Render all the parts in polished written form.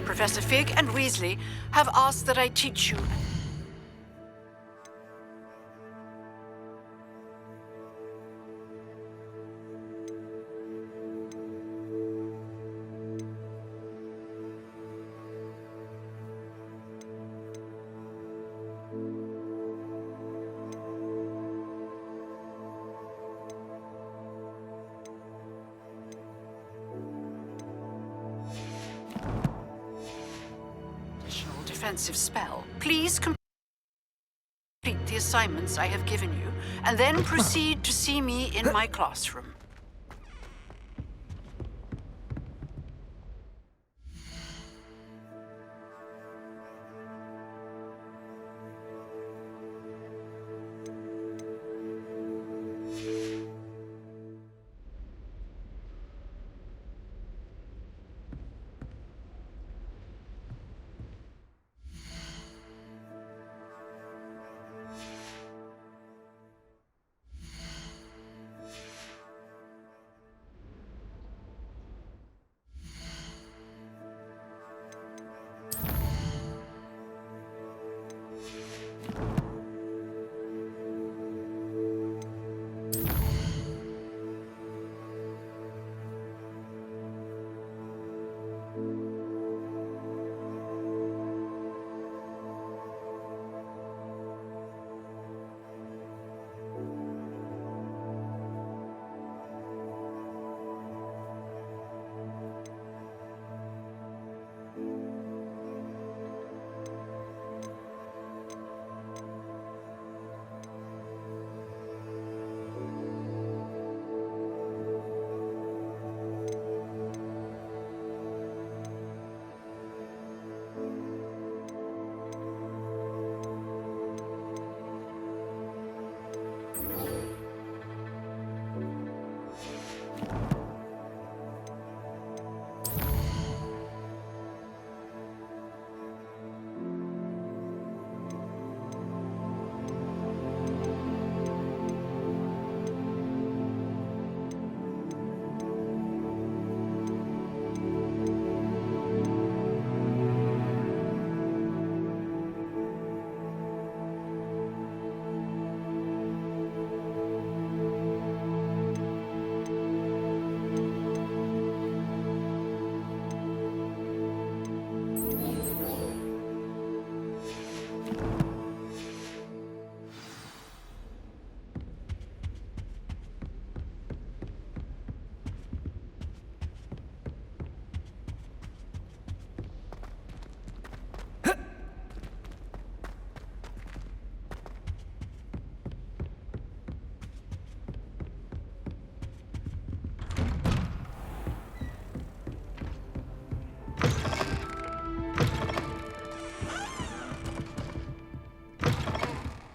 Professor Fig and Weasley have asked that I teach you. Defensive spell. Please complete the assignments I have given you, and then proceed to see me in my classroom.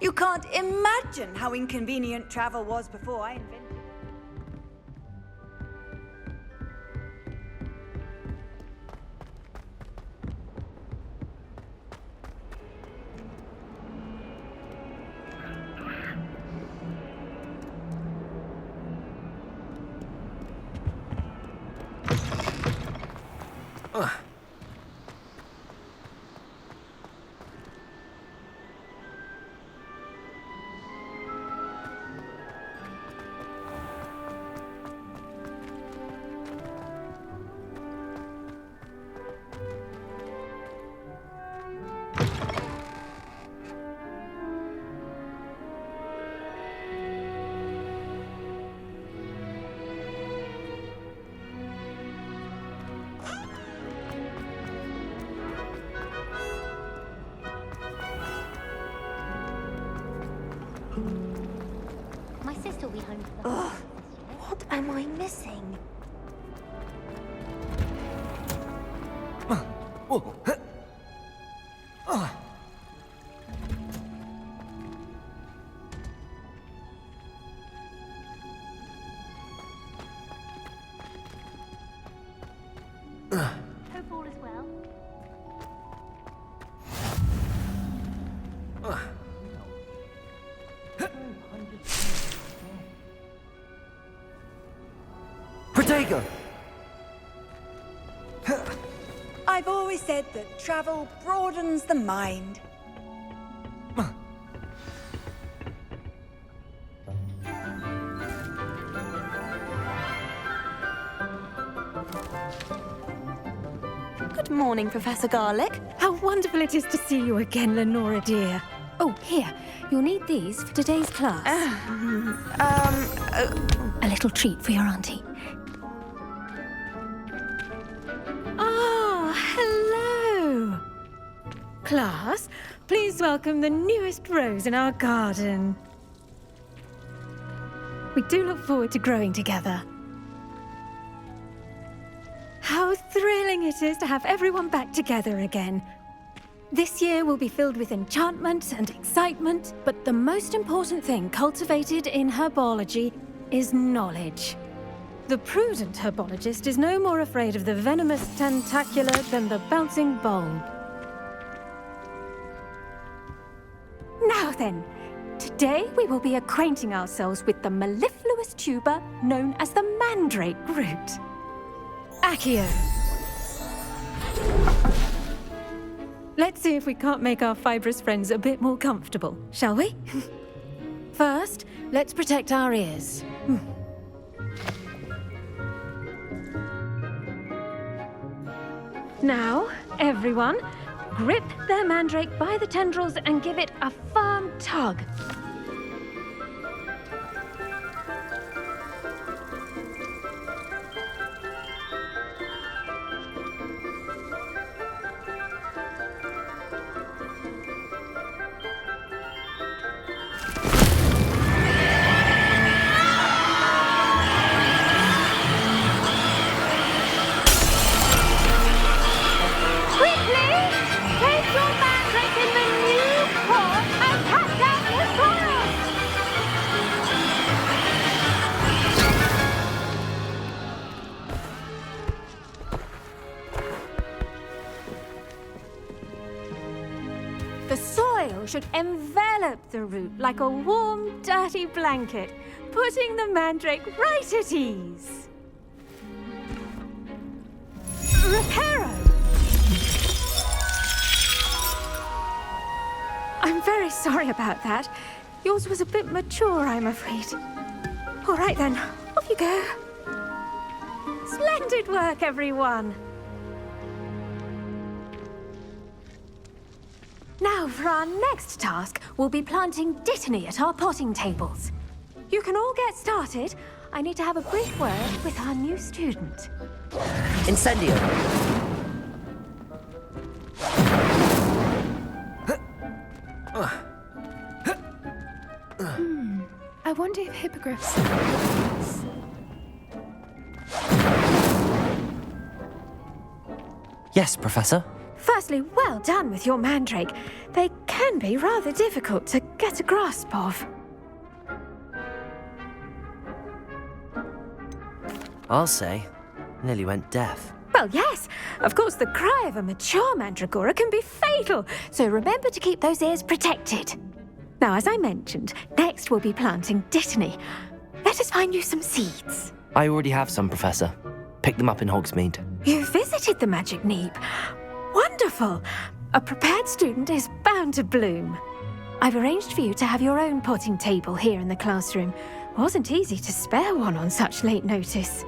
You can't imagine how inconvenient travel was before I invented it. My sister will be home for the Ugh, what am I missing? Hope all is well. I've always always said that travel broadens the mind. Good morning, Professor Garlick. How wonderful it is to see you again, Lenora dear. Oh, here. You'll need these for today's class. A little treat for your auntie. Ah, hello. Class, please welcome the newest rose in our garden. We do look forward to growing together. How thrilling it is to have everyone back together again. This year will be filled with enchantment and excitement, but the most important thing cultivated in herbology is knowledge. The prudent herbologist is no more afraid of the venomous tentacula than the bouncing bulb. Now then, today we will be acquainting ourselves with the mellifluous tuber known as the mandrake root. Accio. Let's see if we can't make our fibrous friends a bit more comfortable, shall we? First, let's protect our ears. Now, everyone, grip their mandrake by the tendrils and give it a firm tug. The soil should envelop the root like a warm, dirty blanket, putting the mandrake right at ease. Reparo! I'm very sorry about that. Yours was a bit mature, I'm afraid. All right then, off you go. Splendid work, everyone. Now, for our next task, we'll be planting dittany at our potting tables. You can all get started. I need to have a brief word with our new student. Incendio. I wonder if hippogriffs... Yes, Professor. Firstly, well done with your mandrake. They can be rather difficult to get a grasp of. I'll say. Nearly went deaf. Well, yes. Of course, the cry of a mature mandragora can be fatal, so remember to keep those ears protected. Now, as I mentioned, next we'll be planting dittany. Let us find you some seeds. I already have some, Professor. Picked them up in Hogsmeade. You visited the Magic Neep. Wonderful! A prepared student is bound to bloom. I've arranged for you to have your own potting table here in the classroom. Wasn't easy to spare one on such late notice.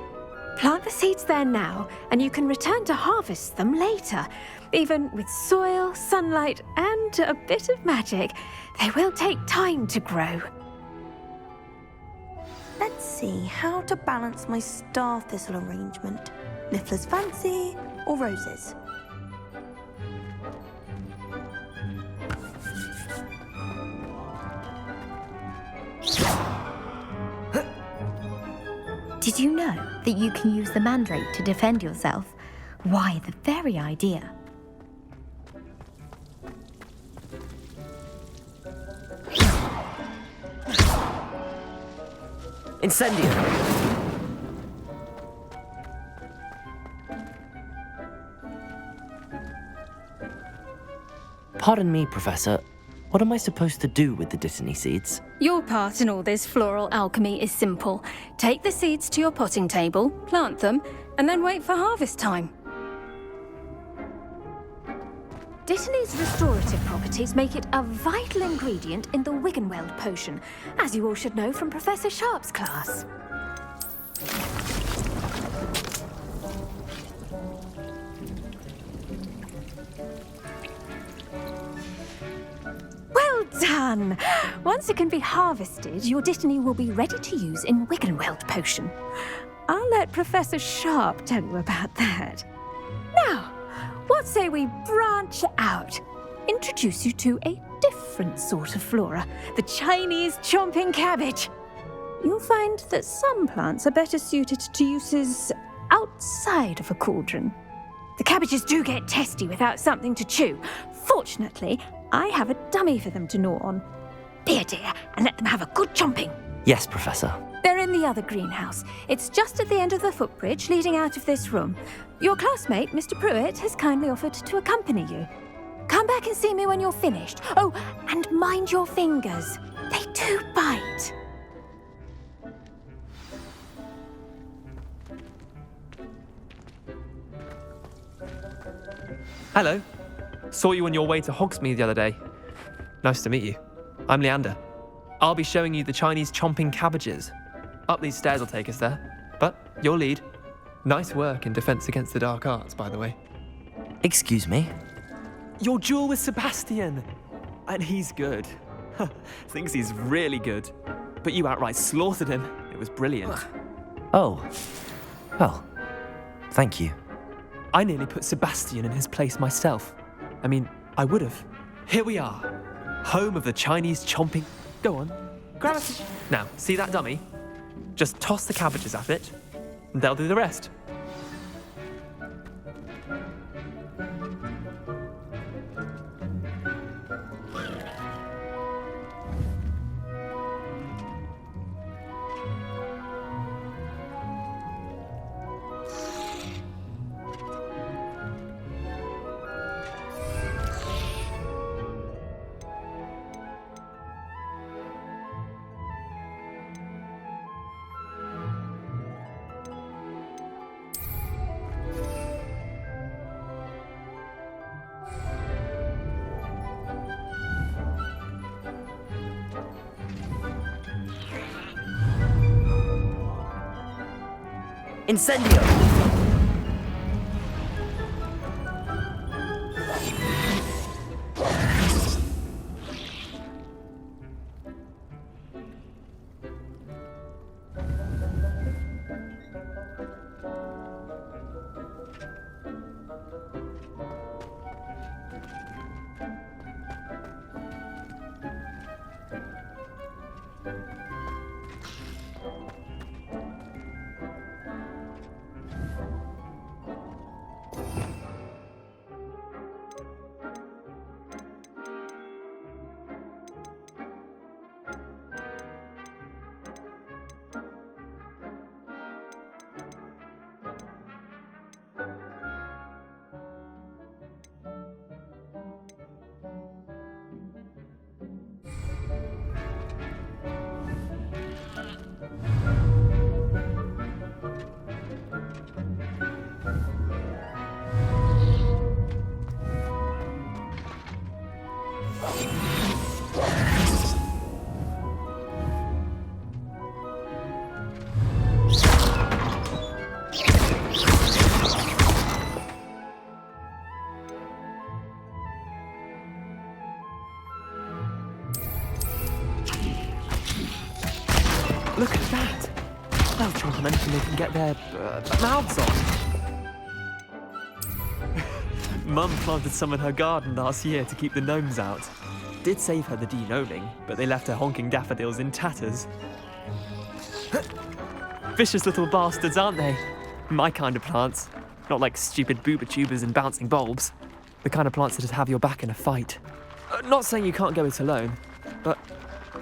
Plant the seeds there now, and you can return to harvest them later. Even with soil, sunlight, and a bit of magic, they will take time to grow. Let's see how to balance my star thistle arrangement. Niffler's fancy or roses? Did you know that you can use the mandrake to defend yourself? Why, the very idea. Incendio! Pardon me, Professor. What am I supposed to do with the dittany seeds? Your part in all this floral alchemy is simple. Take the seeds to your potting table, plant them, and then wait for harvest time. Dittany's restorative properties make it a vital ingredient in the Wiggenweld potion, as you all should know from Professor Sharp's class. Well done! Once it can be harvested, your Dittany will be ready to use in Wiggenweld potion. I'll let Professor Sharp tell you about that. Now, what say we branch out? Introduce you to a different sort of flora, the Chinese chomping cabbage. You'll find that some plants are better suited to uses outside of a cauldron. The cabbages do get testy without something to chew. Fortunately, I have a dummy for them to gnaw on. Be a dear and let them have a good chomping. Yes, Professor. They're in the other greenhouse. It's just at the end of the footbridge leading out of this room. Your classmate, Mr. Pruitt, has kindly offered to accompany you. Come back and see me when you're finished. Oh, and mind your fingers. They do bite. Hello. Saw you on your way to Hogsmeade the other day. Nice to meet you. I'm Leander. I'll be showing you the Chinese chomping cabbages. Up these stairs will take us there. But your lead. Nice work in Defense Against the Dark Arts, by the way. Excuse me? Your duel with Sebastian. And he's good. Thinks he's really good. But you outright slaughtered him. It was brilliant. Oh. Well, thank you. I nearly put Sebastian in his place myself. I mean, I would have. Here we are. Home of the Chinese chomping... Go on. Grab it. Now, see that dummy? Just toss the cabbages at it, and they'll do the rest. Incendio! Look at that. They'll chomp on anything they can get their mouths on. Mum planted some in her garden last year to keep the gnomes out. Did save her the de-gnoming, but they left her honking daffodils in tatters. Vicious little bastards, aren't they? My kind of plants. Not like stupid booba tubers and bouncing bulbs. The kind of plants that'd have your back in a fight. Not saying you can't go it alone, but,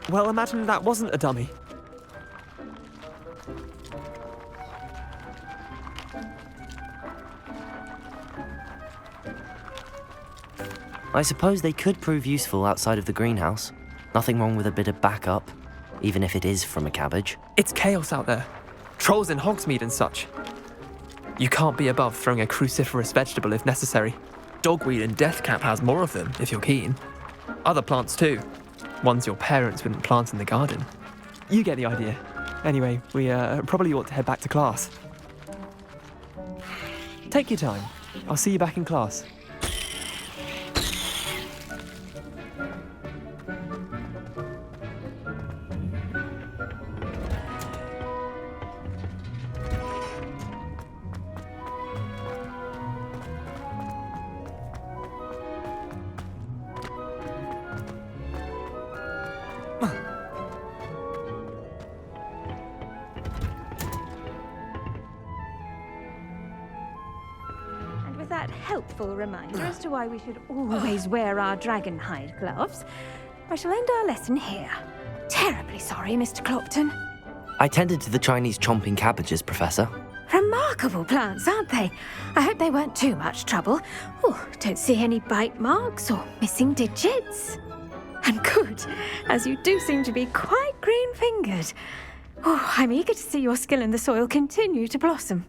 well, imagine that wasn't a dummy. I suppose they could prove useful outside of the greenhouse. Nothing wrong with a bit of backup, even if it is from a cabbage. It's chaos out there. Trolls in Hogsmeade and such. You can't be above throwing a cruciferous vegetable if necessary. Dogweed and deathcap has more of them, if you're keen. Other plants too. Ones your parents wouldn't plant in the garden. You get the idea. Anyway, we probably ought to head back to class. Take your time. I'll see you back in class. And with that helpful reminder as to why we should always wear our dragon hide gloves, I shall end our lesson here. Terribly sorry, Mr. Clopton. I tended to the Chinese chomping cabbages, Professor. Remarkable plants, aren't they? I hope they weren't too much trouble. Oh, don't see any bite marks or missing digits. And good, as you do seem to be quite green-fingered. Oh, I'm eager to see your skill in the soil continue to blossom.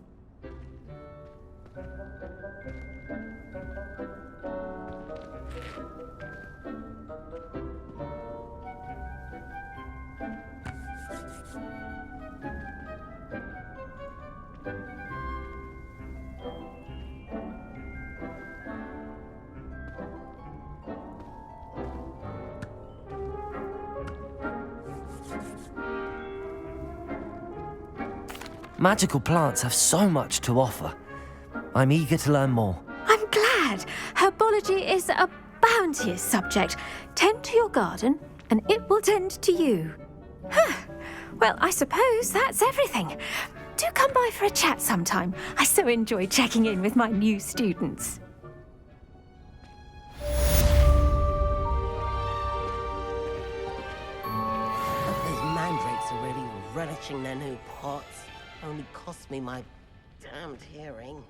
Magical plants have so much to offer. I'm eager to learn more. I'm glad. Herbology is a bounteous subject. Tend to your garden, and it will tend to you. Well, I suppose that's everything. Do come by for a chat sometime. I so enjoy checking in with my new students. Those mandrakes are really relishing their new pots. Only cost me my damned hearing.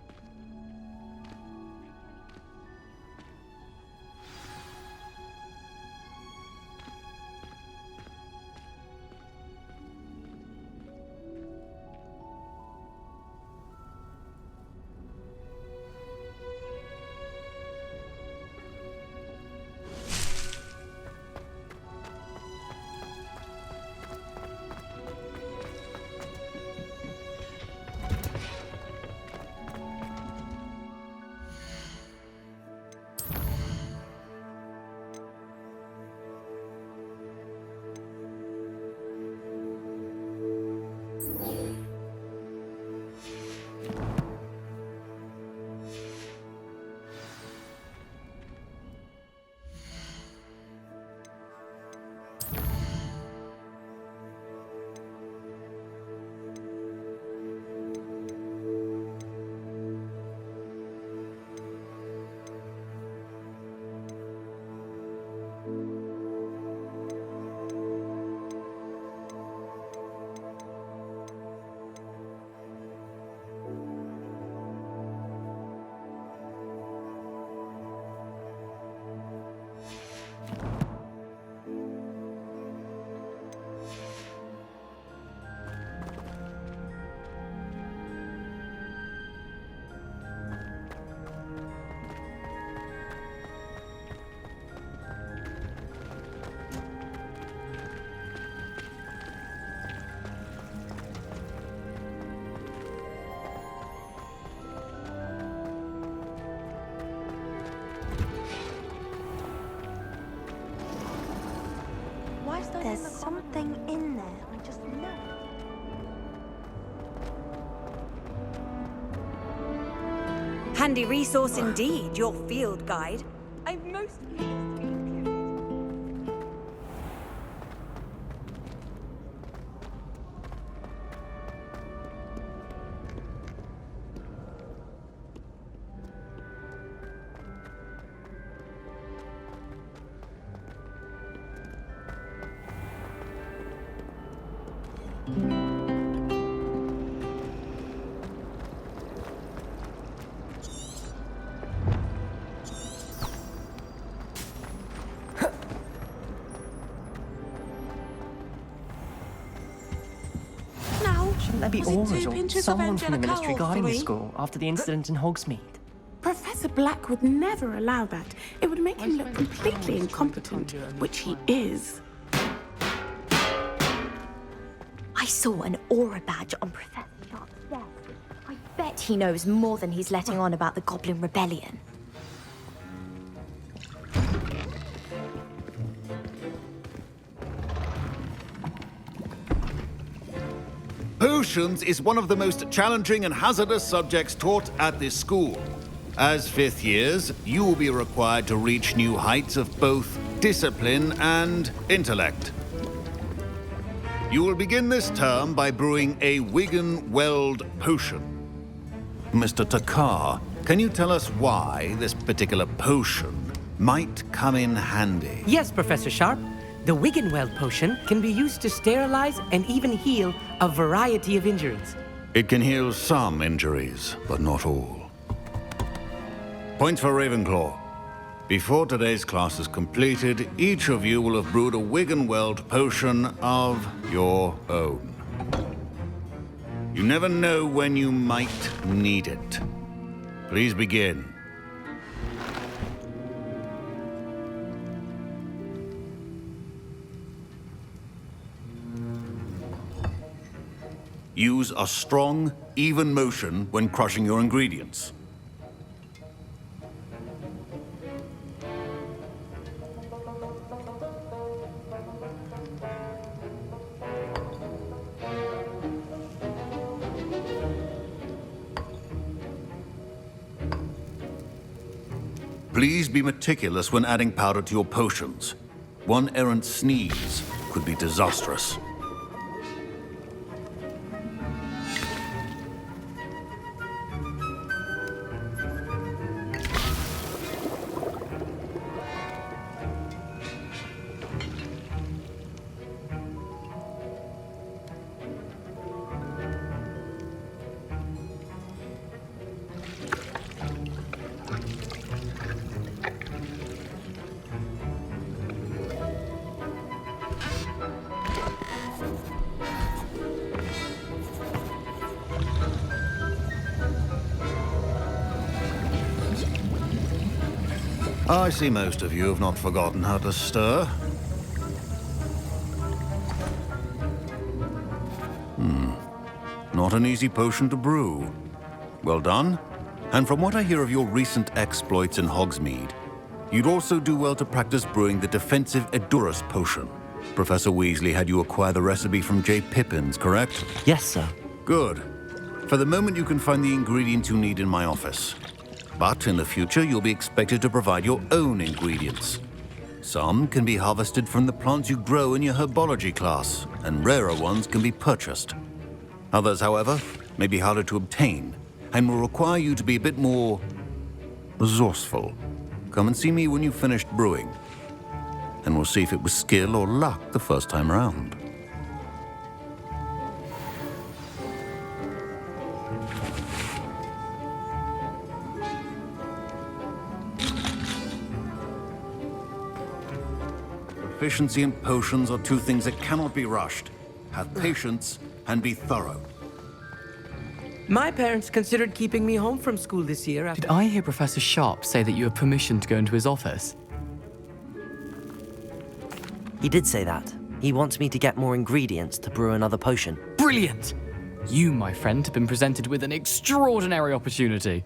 There's something in there, I just know. Handy resource indeed, your field guide. I'm most pleased to be included. Shouldn't there be orders or someone from the ministry guarding the school after the incident in Hogsmeade? Professor Professor Black would never allow that. It would make him look completely incompetent, which he is. I saw an aura badge on Professor Sharp's desk. I bet he knows more than he's letting on about the Goblin Rebellion. Potions is one of the most challenging and hazardous subjects taught at this school. As fifth years, you will be required to reach new heights of both discipline and intellect. You will begin this term by brewing a Wiggenweld potion. Mr. Takar, can you tell us why this particular potion might come in handy? Yes, Professor Sharp. The Wiggenweld potion can be used to sterilize and even heal a variety of injuries. It can heal some injuries, but not all. Points for Ravenclaw. Before today's class is completed, each of you will have brewed a Wiggenweld potion of your own. You never know when you might need it. Please begin. Use a strong, even motion when crushing your ingredients. Please be meticulous when adding powder to your potions. One errant sneeze could be disastrous. I see most of you have not forgotten how to stir. Not an easy potion to brew. Well done. And from what I hear of your recent exploits in Hogsmeade, you'd also do well to practice brewing the defensive Edurus potion. Professor Weasley had you acquire the recipe from J. Pippins, correct? Yes, sir. Good. For the moment, you can find the ingredients you need in my office. But in the future, you'll be expected to provide your own ingredients. Some can be harvested from the plants you grow in your herbology class, and rarer ones can be purchased. Others, however, may be harder to obtain, and will require you to be a bit more resourceful. Come and see me when you've finished brewing, and we'll see if it was skill or luck the first time around. Proficiency in potions are two things that cannot be rushed. Have patience and be thorough. My parents considered keeping me home from school this year. Did I hear Professor Sharp say that you have permission to go into his office? He did say that. He wants me to get more ingredients to brew another potion. Brilliant! You, my friend, have been presented with an extraordinary opportunity.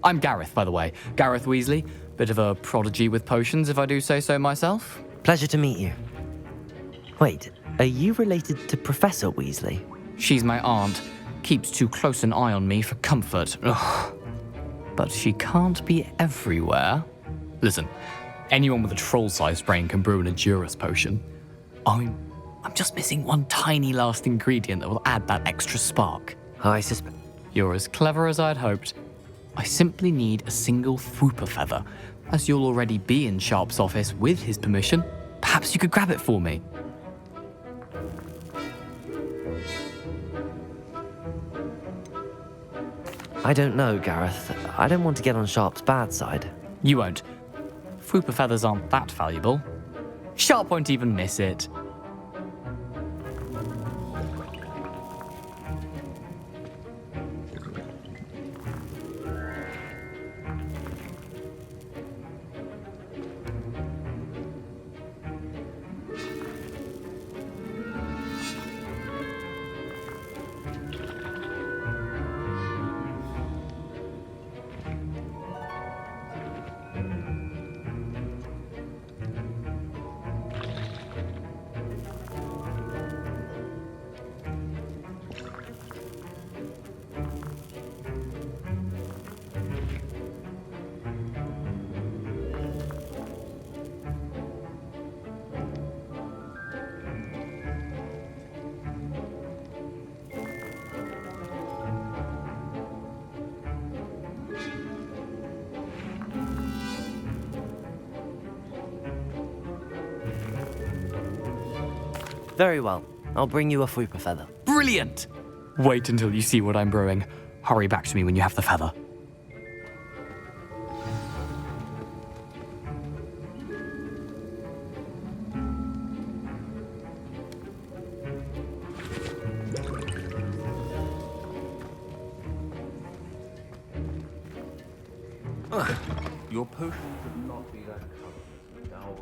I'm Gareth, by the way. Gareth Weasley. Bit of a prodigy with potions, if I do say so myself. Pleasure to meet you. Wait, are you related to Professor Weasley? She's my aunt. Keeps too close an eye on me for comfort. Ugh. But she can't be everywhere. Listen, anyone with a troll-sized brain can brew an Edurus potion. I'm just missing one tiny last ingredient that will add that extra spark. I suspect... You're as clever as I'd hoped. I simply need a single Fwooper feather. As you'll already be in Sharp's office with his permission, perhaps you could grab it for me. I don't know, Gareth. I don't want to get on Sharp's bad side. You won't. Fwooper feathers aren't that valuable. Sharp won't even miss it. Very well. I'll bring you a Fupa feather. Brilliant! Wait until you see what I'm brewing. Hurry back to me when you have the feather. Your potion should not be that colorless. Now,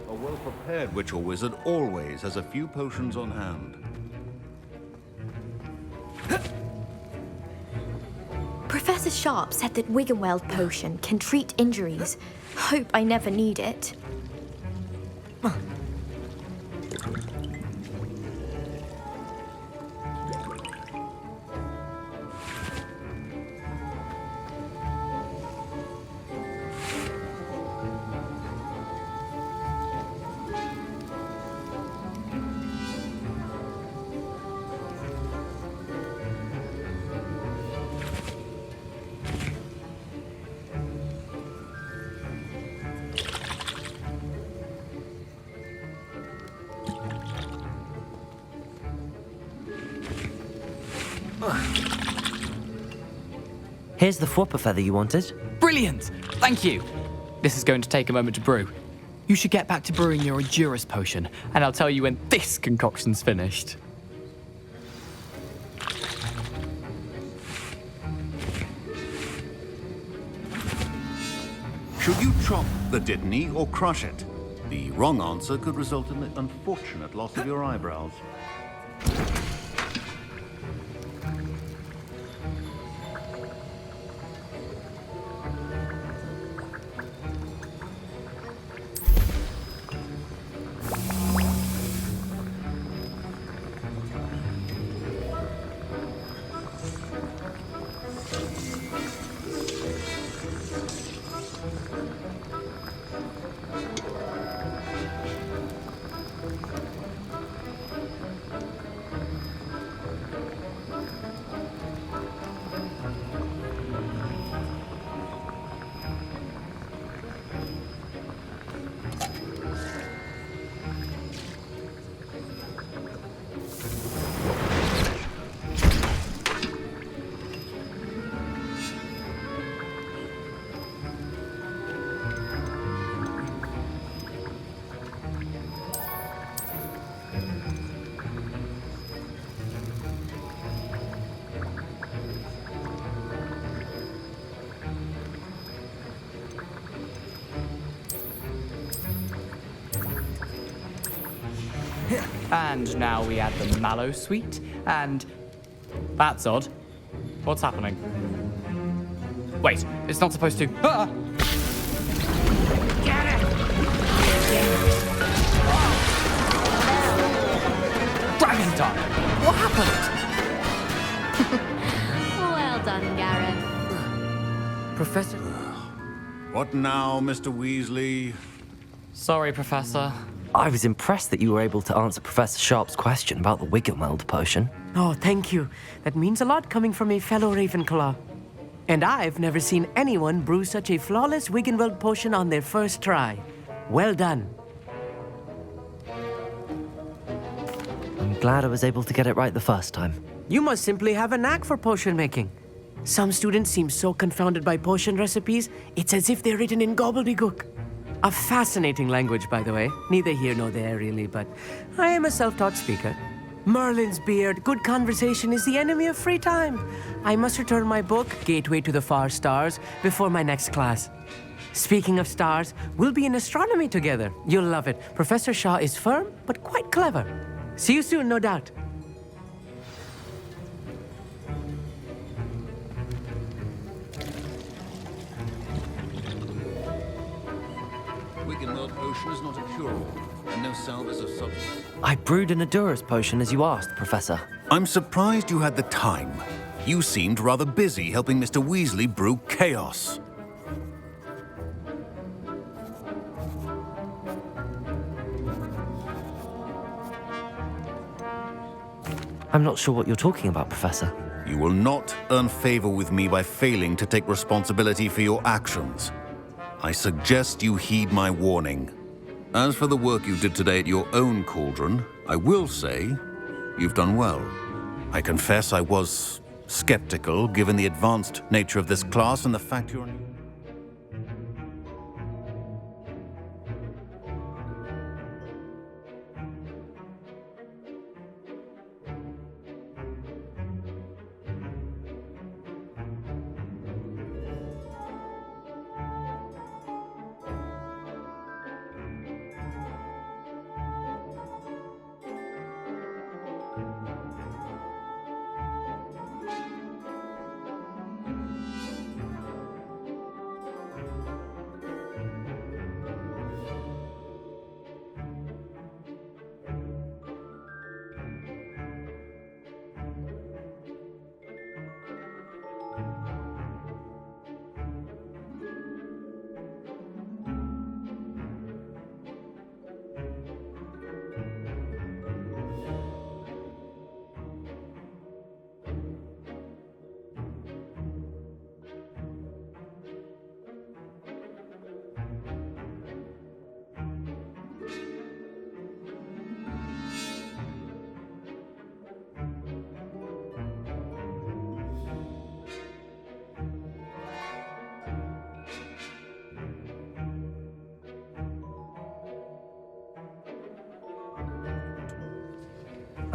a well-prepared witch or wizard always has a few potions on hand. Professor Sharp said that Wiggenweld potion can treat injuries. Hope I never need it. Here's the Fupa feather you wanted. Brilliant! Thank you! This is going to take a moment to brew. You should get back to brewing your Endurus potion, and I'll tell you when this concoction's finished. Should you chop the dittany or crush it? The wrong answer could result in the unfortunate loss of your eyebrows. And now we add the mallow sweet, and... That's odd. What's happening? Wait, it's not supposed to... Ah! Get it! Dragon Dog! What happened? Well done, Gareth. Professor... What now, Mr. Weasley? Sorry, Professor. I was impressed that you were able to answer Professor Sharp's question about the Wiggenweld potion. Oh, thank you. That means a lot coming from a fellow Ravenclaw. And I've never seen anyone brew such a flawless Wiggenweld potion on their first try. Well done. I'm glad I was able to get it right the first time. You must simply have a knack for potion making. Some students seem so confounded by potion recipes, it's as if they're written in gobbledygook. A fascinating language, by the way. Neither here nor there, really, but I am a self-taught speaker. Merlin's beard, good conversation is the enemy of free time. I must return my book, Gateway to the Far Stars, before my next class. Speaking of stars, we'll be in astronomy together. You'll love it. Professor Shaw is firm, but quite clever. See you soon, no doubt. Wigan World Potion is not a cure-all, and no salve is a substance. I brewed an Adurus potion as you asked, Professor. I'm surprised you had the time. You seemed rather busy helping Mr. Weasley brew chaos. I'm not sure what you're talking about, Professor. You will not earn favor with me by failing to take responsibility for your actions. I suggest you heed my warning. As for the work you did today at your own cauldron, I will say you've done well. I confess I was skeptical, given the advanced nature of this class and the fact you're...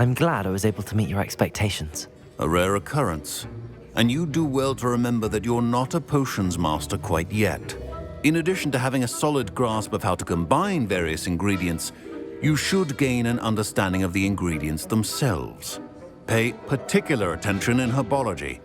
I'm glad I was able to meet your expectations. A rare occurrence. And you do well to remember that you're not a potions master quite yet. In addition to having a solid grasp of how to combine various ingredients, you should gain an understanding of the ingredients themselves. Pay particular attention in herbology.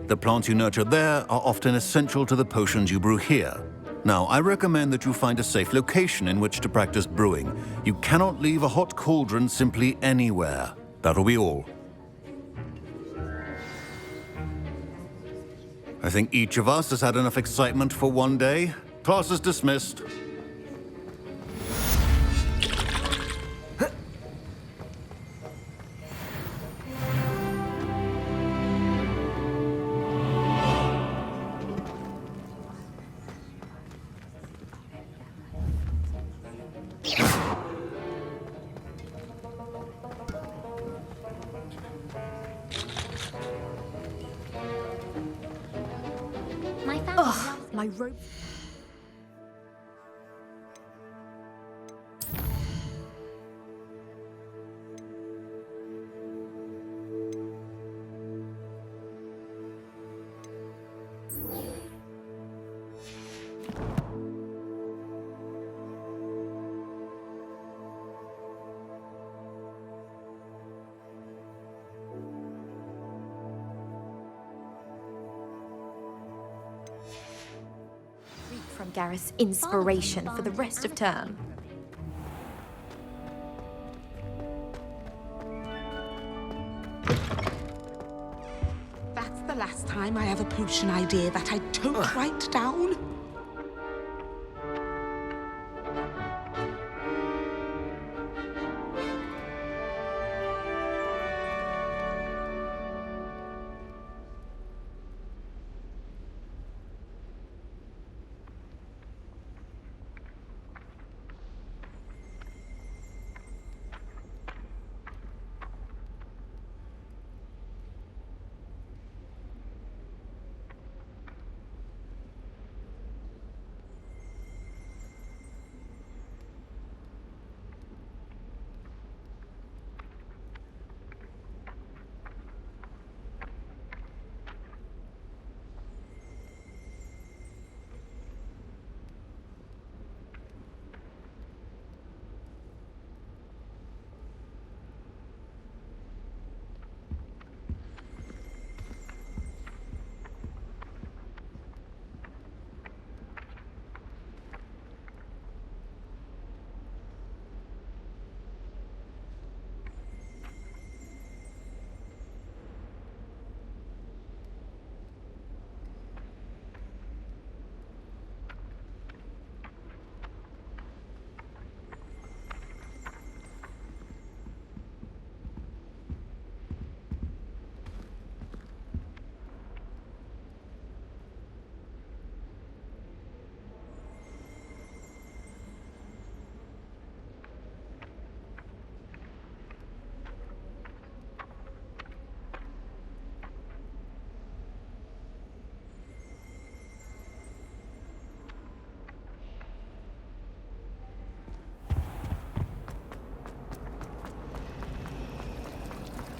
The plants you nurture there are often essential to the potions you brew here. Now, I recommend that you find a safe location in which to practice brewing. You cannot leave a hot cauldron simply anywhere. That'll be all. I think each of us has had enough excitement for one day. Class is dismissed. My rope. From Gareth's inspiration for the rest of term. That's the last time I have a potion idea that I don't write down.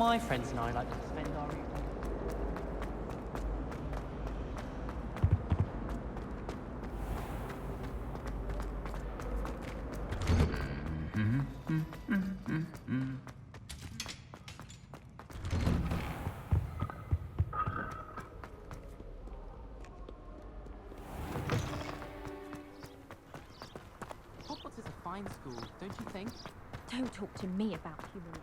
My friends and I like to spend our evenings. Hogwarts is a fine school, don't you think? Don't talk to me about human.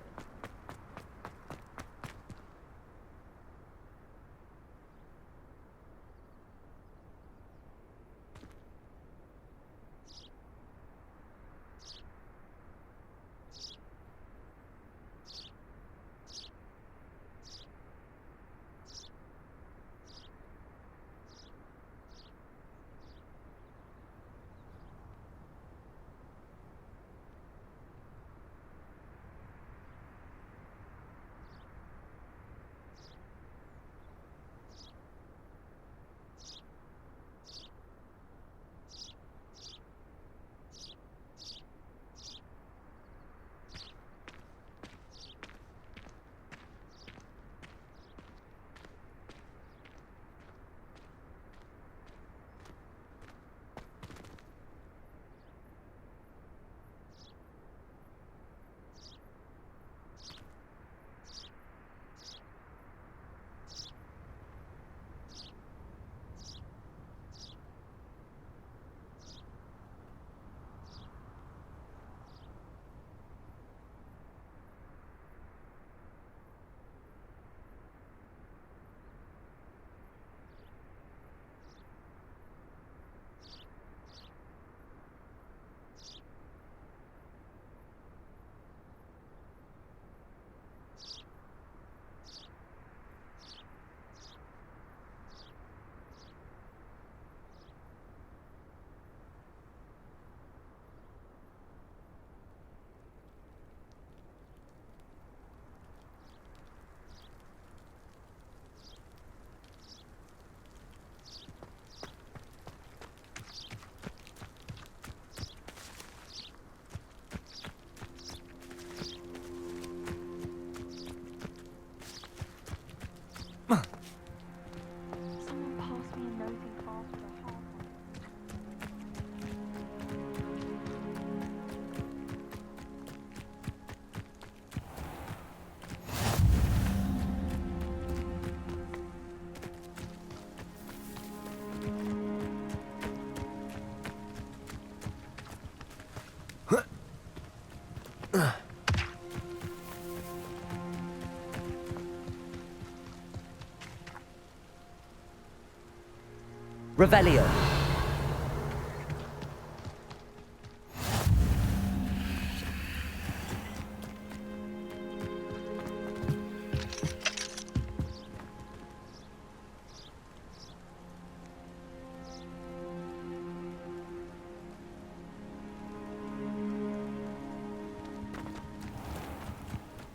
Revelio.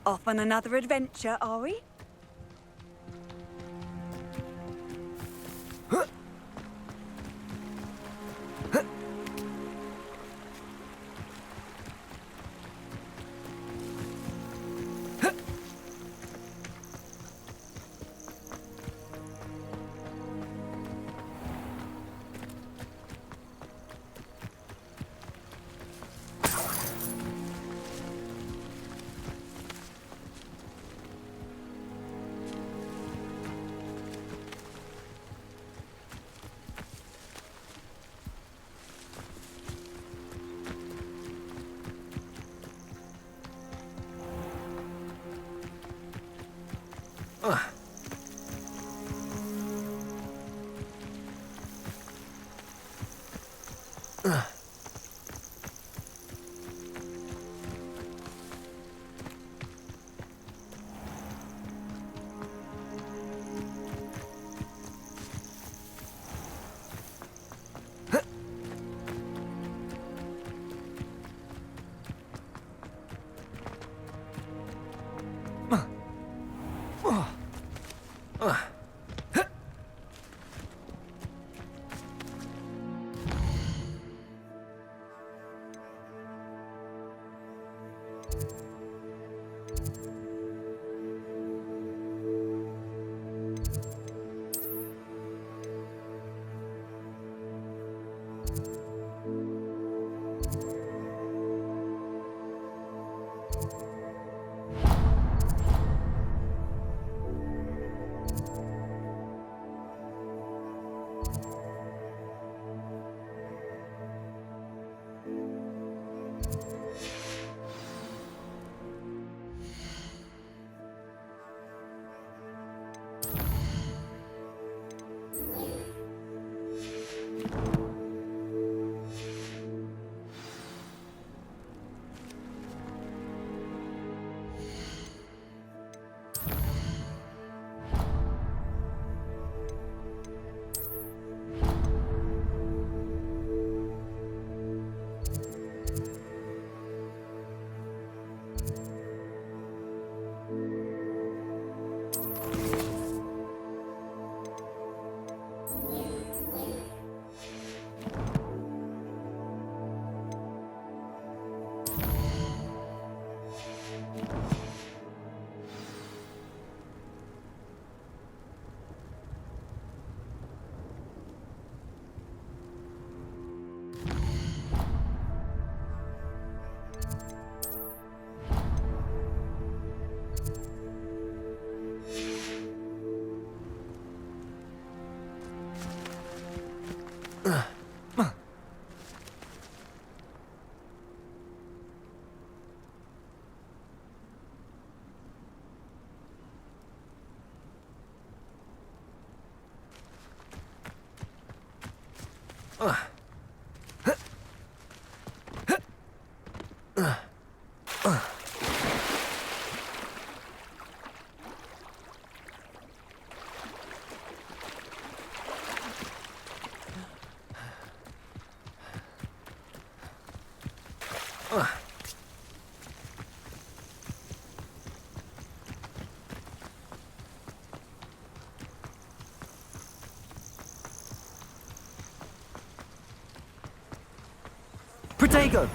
Off on another adventure, are we? Protego!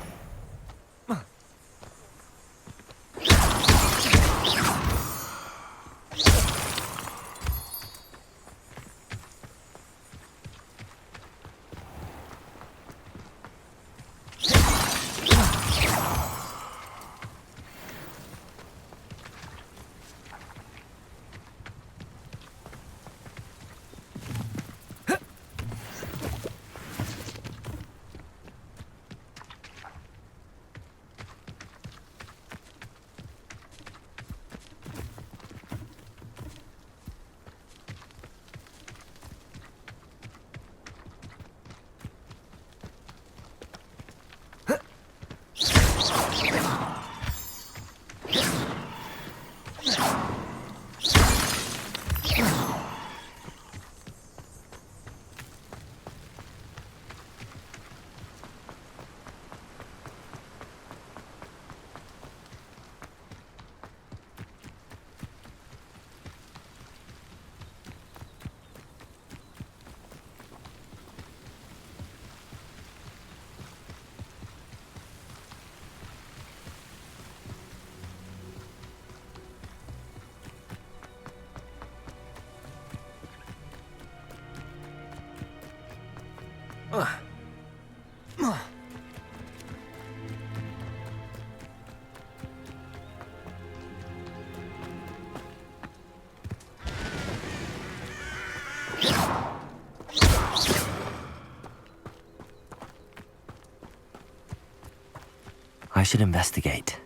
I should investigate.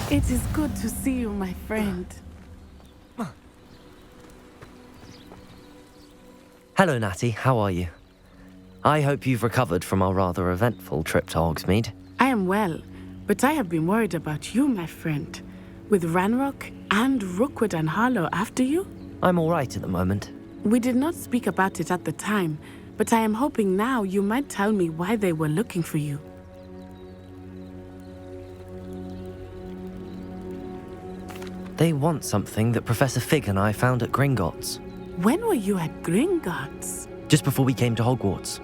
It is good to see you, my friend. Hello, Natty. How are you? I hope you've recovered from our rather eventful trip to Hogsmeade. I am well, but I have been worried about you, my friend. With Ranrock and Rookwood and Harlow after you? I'm all right at the moment. We did not speak about it at the time, but I am hoping now you might tell me why they were looking for you. They want something that Professor Fig and I found at Gringotts. When were you at Gringotts? Just before we came to Hogwarts.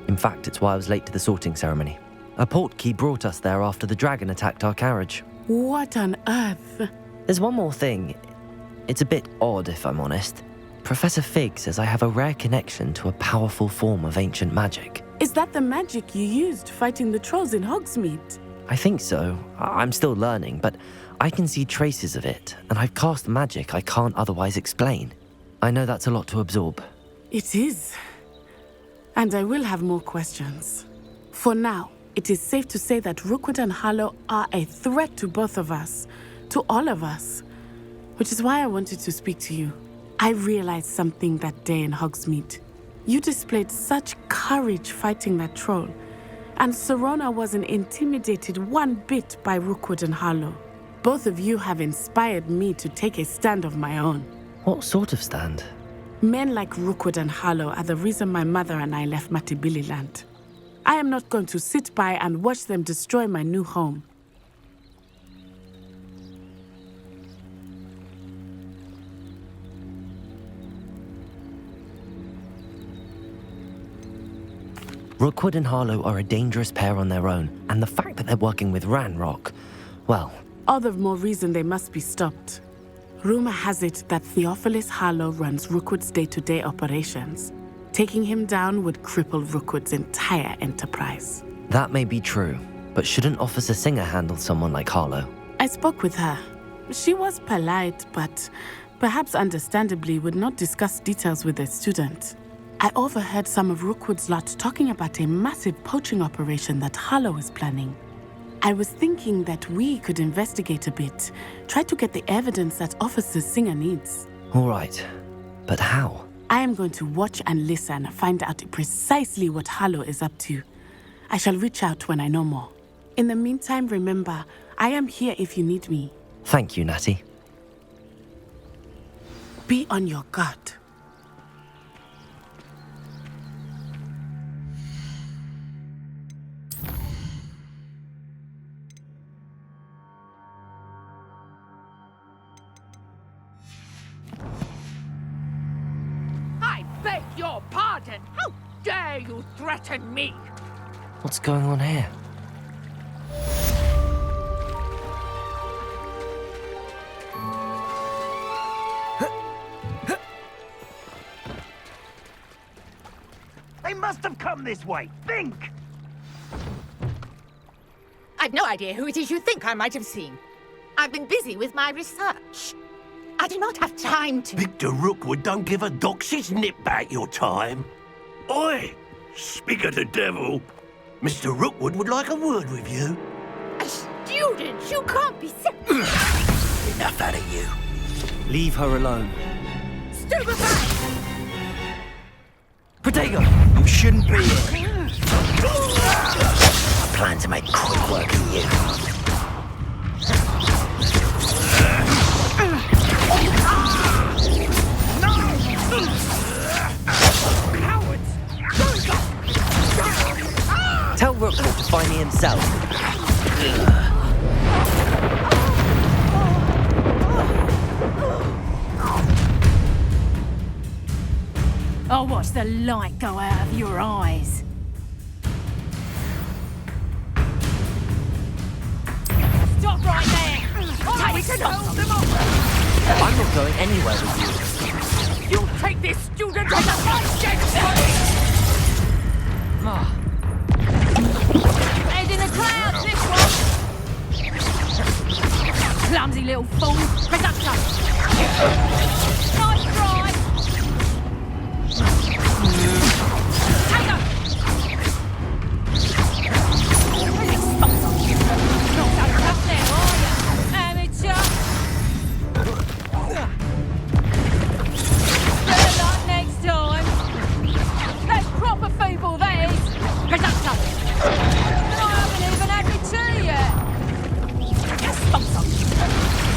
In fact, it's why I was late to the sorting ceremony. A portkey brought us there after the dragon attacked our carriage. What on earth? There's one more thing. It's a bit odd, if I'm honest. Professor Fig says I have a rare connection to a powerful form of ancient magic. Is that the magic you used fighting the trolls in Hogsmeade? I think so. I'm still learning, but I can see traces of it, and I've cast magic I can't otherwise explain. I know that's a lot to absorb. It is. And I will have more questions. For now, it is safe to say that Rookwood and Harlow are a threat to both of us, to all of us. Which is why I wanted to speak to you. I realized something that day in Hogsmeade. You displayed such courage fighting that troll, and Serona wasn't intimidated one bit by Rookwood and Harlow. Both of you have inspired me to take a stand of my own. What sort of stand? Men like Rookwood and Harlow are the reason my mother and I left Mattibilliland. I am not going to sit by and watch them destroy my new home. Rookwood and Harlow are a dangerous pair on their own, and the fact that they're working with Ranrock, well... All the more reason they must be stopped. Rumor has it that Theophilus Harlow runs Rookwood's day-to-day operations. Taking him down would cripple Rookwood's entire enterprise. That may be true, but shouldn't Officer Singer handle someone like Harlow? I spoke with her. She was polite, but perhaps understandably would not discuss details with the student. I overheard some of Rookwood's lot talking about a massive poaching operation that Harlow is planning. I was thinking that we could investigate a bit, try to get the evidence that Officer Singer needs. All right, but how? I am going to watch and listen, find out precisely what Harlow is up to. I shall reach out when I know more. In the meantime, remember, I am here if you need me. Thank you, Natty. Be on your guard. I beg your pardon. How dare you threaten me? What's going on here? They must have come this way. Think! I've no idea who it is you think I might have seen. I've been busy with my research. I do not have time to... Victor Rookwood don't give a doxy's nip back your time. Oi! Speak of the devil. Mr. Rookwood would like a word with you. A student? You can't be Enough out of you. Leave her alone. Stupefy! Protego! You shouldn't be here. I plan to make quick work of you. Tell Rookwood to find me himself. I'll watch the light go out of your eyes. Stop right there! We can hold them off! I'm not going anywhere with you. You'll take this student as a dead body! Head in the clouds, this one! Clumsy little fool! Reduction! Nice try! Take her! Not so tough now, are you, amateur? Better luck next time! That's proper feeble, that is! Reduction! I haven't even had my tea yet!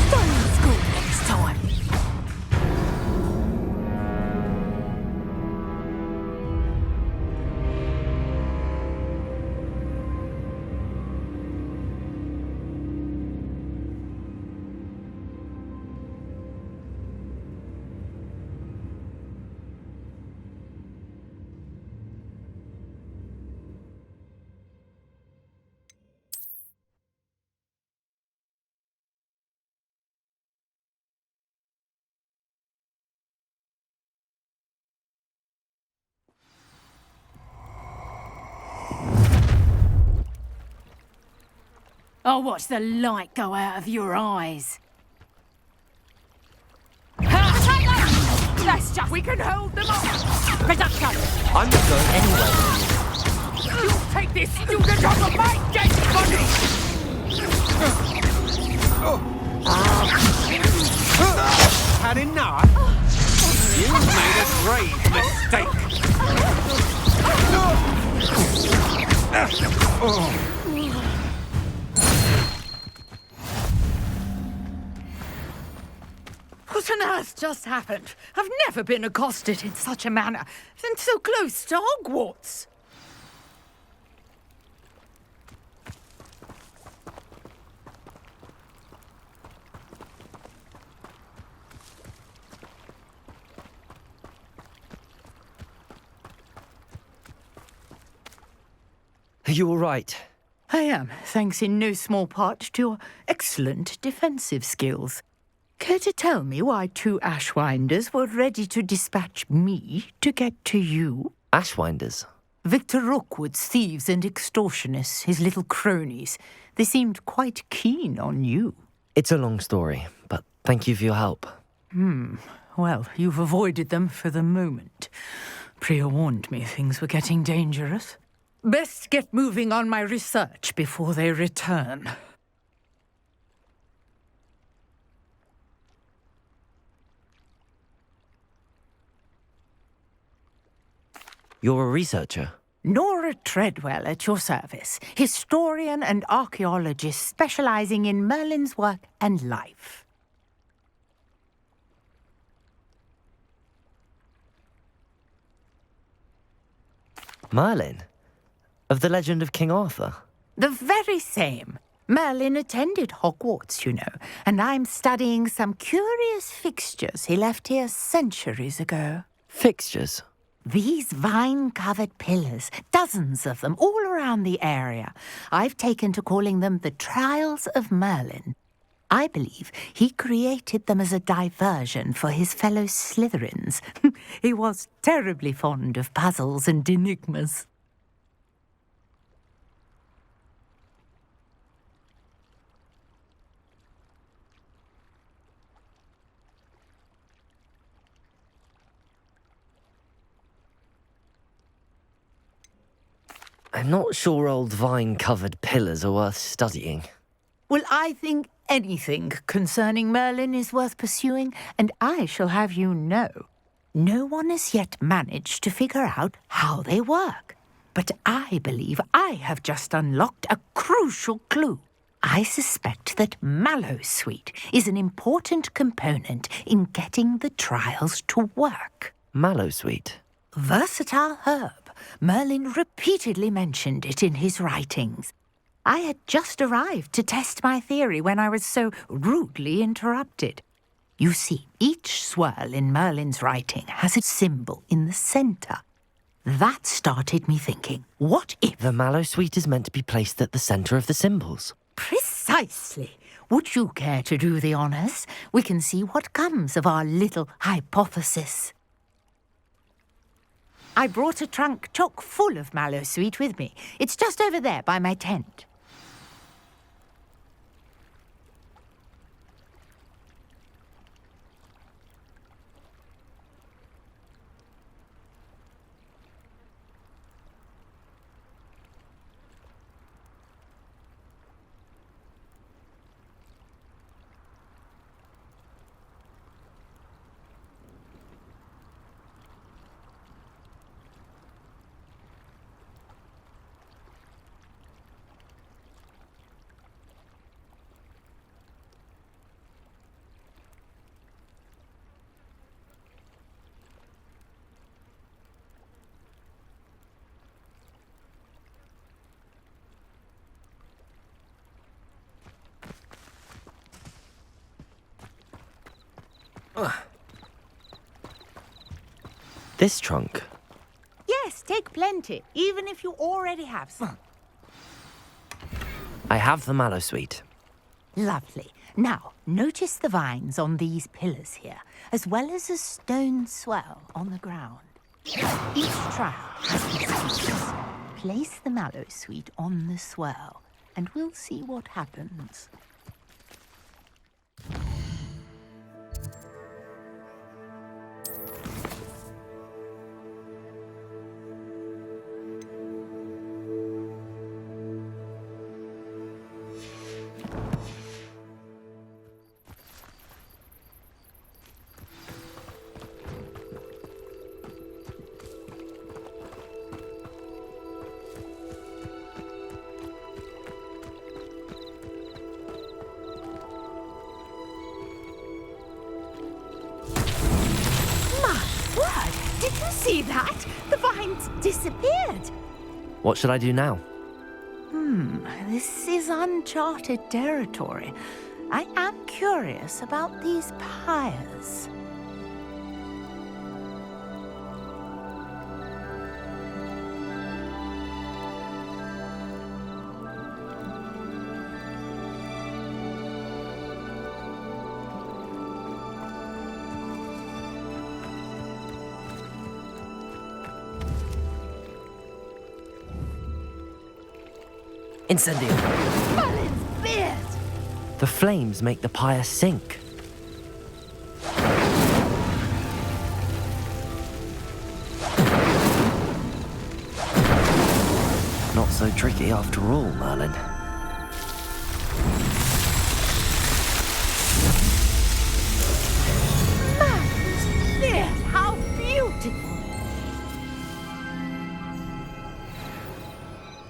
Stay in school next time! I'll watch the light go out of your eyes. That's just... We can hold them off! Reduction! I'm not going anywhere with you. You'll take this student off of my dead body! Had enough? You made a grave mistake. What on earth just happened? I've never been accosted in such a manner, and so close to Hogwarts. Are you all right? I am, thanks in no small part to your excellent defensive skills. Care to tell me why 2 Ashwinders were ready to dispatch me to get to you? Ashwinders? Victor Rookwood's thieves and extortionists, his little cronies. They seemed quite keen on you. It's a long story, but thank you for your help. Well, you've avoided them for the moment. Priya warned me things were getting dangerous. Best get moving on my research before they return. You're a researcher? Nora Treadwell at your service, historian and archaeologist specializing in Merlin's work and life. Merlin? Of the legend of King Arthur? The very same. Merlin attended Hogwarts, you know, and I'm studying some curious fixtures he left here centuries ago. Fixtures? These vine-covered pillars, dozens of them, all around the area. I've taken to calling them the Trials of Merlin. I believe he created them as a diversion for his fellow Slytherins. He was terribly fond of puzzles and enigmas. I'm not sure old vine-covered pillars are worth studying. Well, I think anything concerning Merlin is worth pursuing, and I shall have you know, no one has yet managed to figure out how they work. But I believe I have just unlocked a crucial clue. I suspect that Mallowsweet is an important component in getting the trials to work. Mallowsweet? Versatile herb. Merlin repeatedly mentioned it in his writings. I had just arrived to test my theory when I was so rudely interrupted. You see, each swirl in Merlin's writing has a symbol in the centre. That started me thinking, what if... The Mallowsweet is meant to be placed at the centre of the symbols. Precisely. Would you care to do the honours? We can see what comes of our little hypothesis. I brought a trunk chock full of Mallowsweet with me. It's just over there by my tent. This trunk? Yes, take plenty, even if you already have some. I have the Mallowsweet. Lovely. Now, notice the vines on these pillars here, as well as a stone swell on the ground. Each trial has these features. Place the Mallowsweet on the swell, and we'll see what happens. Did you see that? The vines disappeared. What should I do now? This is uncharted territory. I am curious about these pyres. Incendio. Merlin's beard! The flames make the pyre sink. Not so tricky after all, Merlin. Merlin's beard! How beautiful!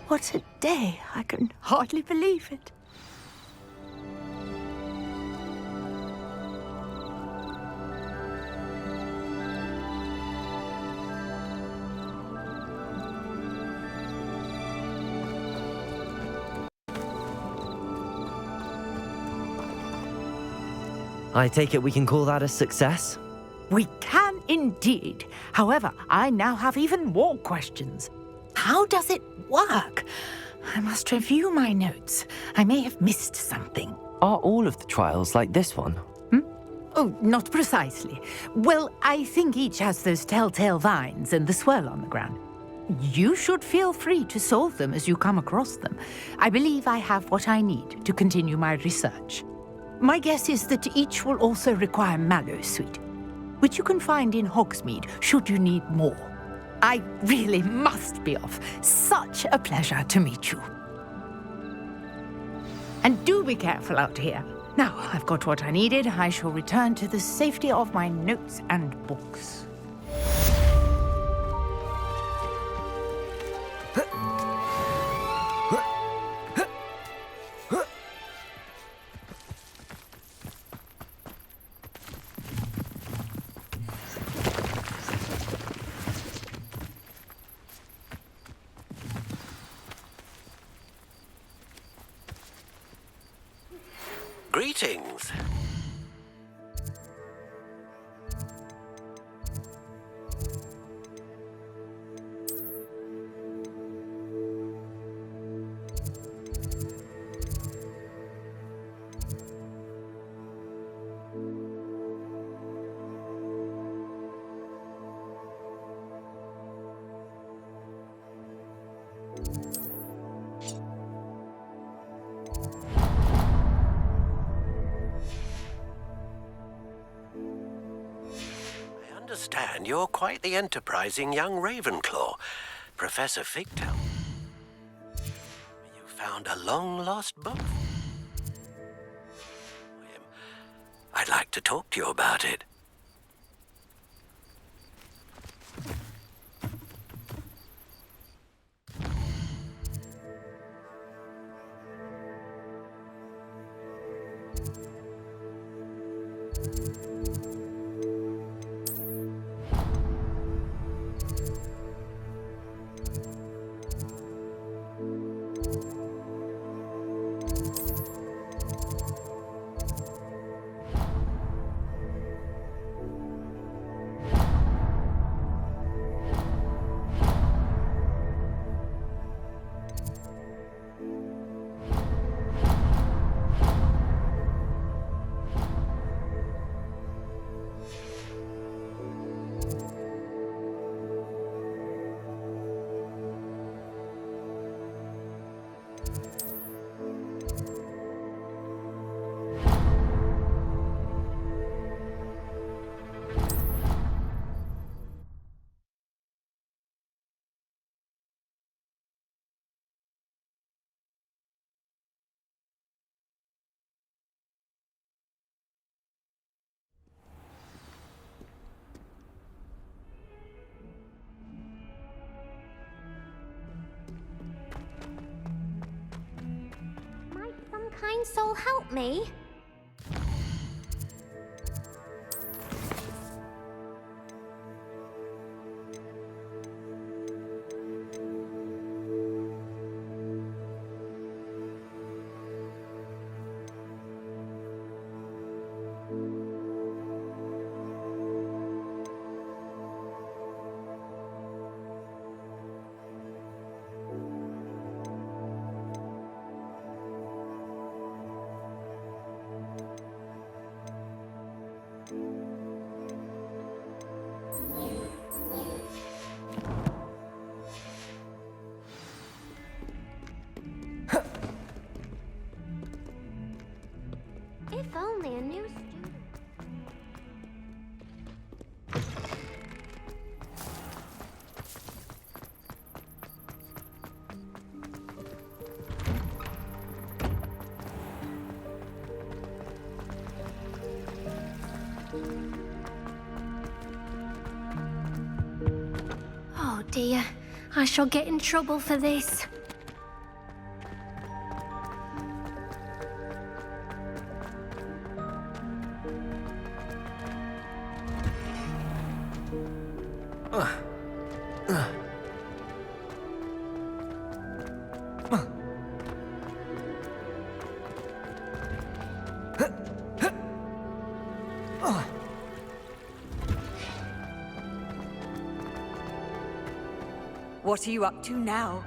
What a day! I can hardly believe it. I take it we can call that a success? We can indeed. However, I now have even more questions. How does it work? I must review my notes. I may have missed something. Are all of the trials like this one? Oh, not precisely. Well, I think each has those telltale vines and the swirl on the ground. You should feel free to solve them as you come across them. I believe I have what I need to continue my research. My guess is that each will also require mallow sweet, which you can find in Hogsmeade should you need more. I really must be off. Such a pleasure to meet you. And do be careful out here. Now, I've got what I needed. I shall return to the safety of my notes and books. Greetings. I understand you're quite the enterprising young Ravenclaw, Professor Figtail. You found a long-lost book. I'd like to talk to you about it. Some kind soul help me? dear. I shall get in trouble for this. What are you up to now?